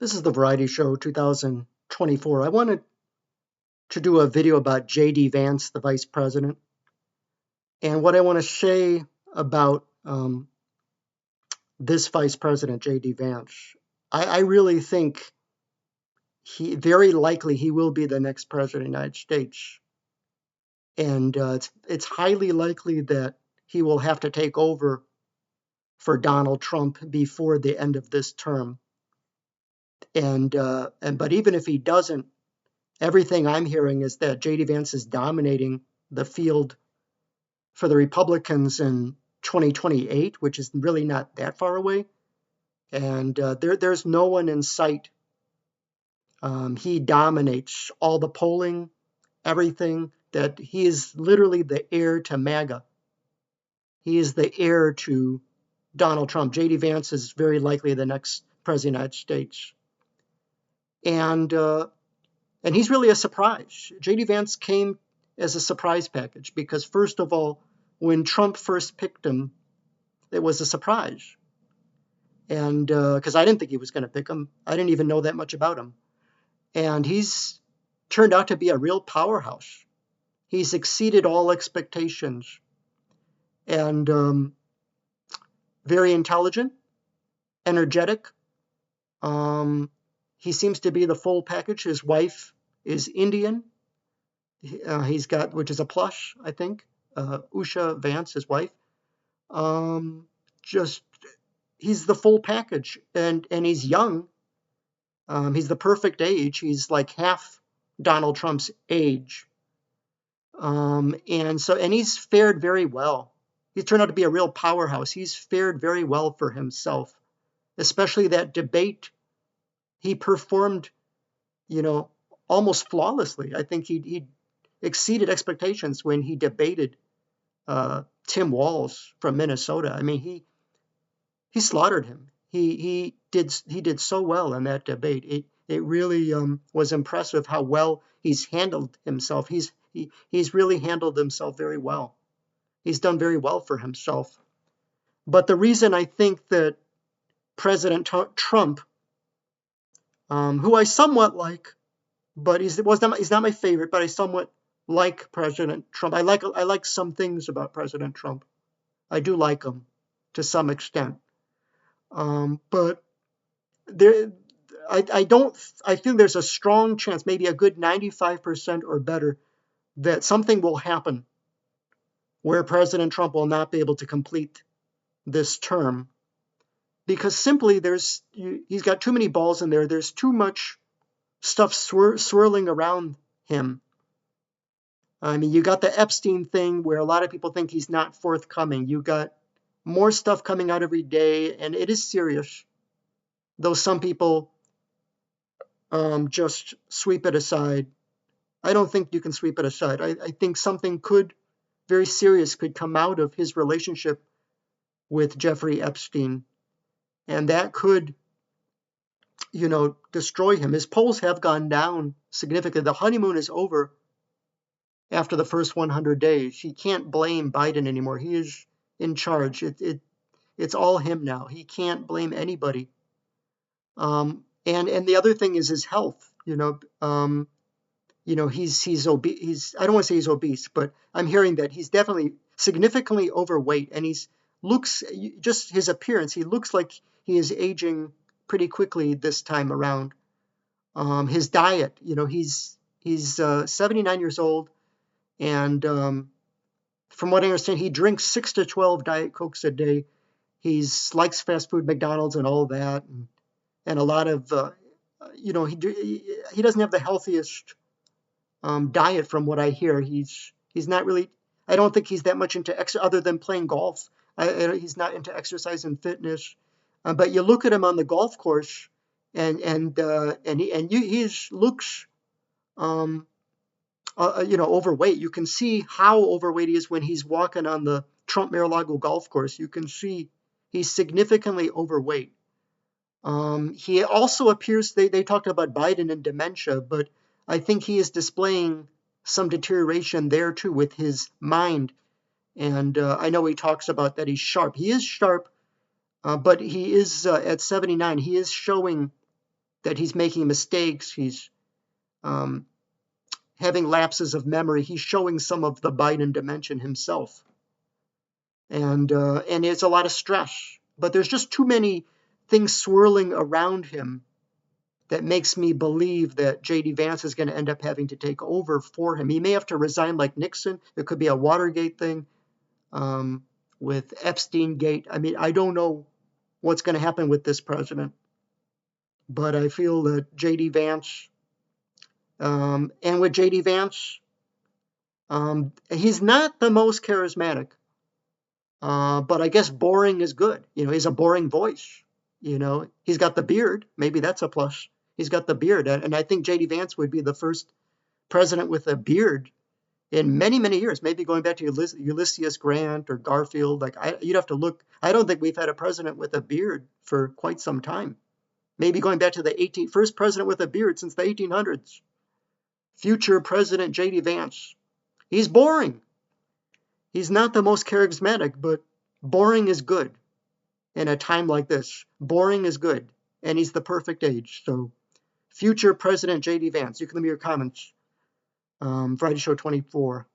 This is the Variety Show 2024. I wanted to do a video about J.D. Vance, the Vice President. And what I want to say about this Vice President, J.D. Vance, I really think very likely he will be the next President of the United States. And it's highly likely that he will have to take over for Donald Trump before the end of this term. But even if he doesn't, everything I'm hearing is that J.D. Vance is dominating the field for the Republicans in 2028, which is really not that far away. And there's no one in sight. He dominates all the polling, everything, that he is literally the heir to MAGA. He is the heir to Donald Trump. J.D. Vance is very likely the next president of the United States. And he's really a surprise. J.D. Vance came as a surprise package because, first of all, when Trump first picked him, it was a surprise. And because I didn't think he was going to pick him, I didn't even know that much about him. And he's turned out to be a real powerhouse. He's exceeded all expectations and very intelligent, energetic. He seems to be the full package. His wife is Indian. He's got, which is a plus, I think. Usha Vance, his wife. He's the full package, and he's young. He's the perfect age. He's like half Donald Trump's age. And he's fared very well. He's turned out to be a real powerhouse. He's fared very well for himself, especially that debate. He performed, almost flawlessly. I think he exceeded expectations when he debated Tim Walz from Minnesota. I mean, he slaughtered him. He did so well in that debate. It really was impressive how well he's handled himself. He's really handled himself very well. He's done very well for himself. But the reason I think that President Trump, who I somewhat like, but he's not my favorite, but I somewhat like President Trump. I like some things about President Trump. I do like him to some extent. But I feel there's a strong chance, maybe a good 95% or better, that something will happen where President Trump will not be able to complete this term because simply he's got too many balls in there. There's too much stuff swirling around him. I mean, you got the Epstein thing where a lot of people think he's not forthcoming. You got more stuff coming out every day, and it is serious, though some people just sweep it aside. I don't think you can sweep it aside. I think something very serious could come out of his relationship with Jeffrey Epstein, and that could, destroy him. His polls have gone down significantly. The honeymoon is over after the first 100 days. He can't blame Biden anymore. He is in charge. It's all him now. He can't blame anybody. And the other thing is his health. He's obese. I don't want to say he's obese, but I'm hearing that he's definitely significantly overweight, and looks just his appearance. He looks like he is aging pretty quickly this time around. His diet, he's 79 years old, and from what I understand, he drinks 6 to 12 Diet Cokes a day. He likes fast food, McDonald's, and all that, and a lot of, he doesn't have the healthiest diet from what I hear. He's not really. I don't think he's that much into other than playing golf. He's not into exercise and fitness. But you look at him on the golf course, and he looks overweight. You can see how overweight he is when he's walking on the Trump Mar-a-Lago golf course. You can see he's significantly overweight. He also appears, they talked about Biden and dementia, but I think he is displaying some deterioration there too with his mind. And I know he talks about that he's sharp. He is sharp, but he is at 79. He is showing that he's making mistakes. He's having lapses of memory. He's showing some of the Biden dimension himself. And it's a lot of stress. But there's just too many things swirling around him that makes me believe that J.D. Vance is going to end up having to take over for him. He may have to resign like Nixon. It could be a Watergate thing with Epstein Gate. I mean, I don't know what's going to happen with this president. But I feel that J.D. Vance, and with J.D. Vance, he's not the most charismatic. But I guess boring is good. You know, he's a boring voice. You know, he's got the beard. Maybe that's a plus. He's got the beard. And I think J.D. Vance would be the first president with a beard in many, many years. Maybe going back to Ulysses Grant or Garfield. Like, you'd have to look. I don't think we've had a president with a beard for quite some time. Maybe going back to the first president with a beard since the 1800s. Future President J.D. Vance. He's boring. He's not the most charismatic, but boring is good in a time like this. Boring is good, and he's the perfect age. So, future President J.D. Vance. You can leave me your comments. Friday Show 24.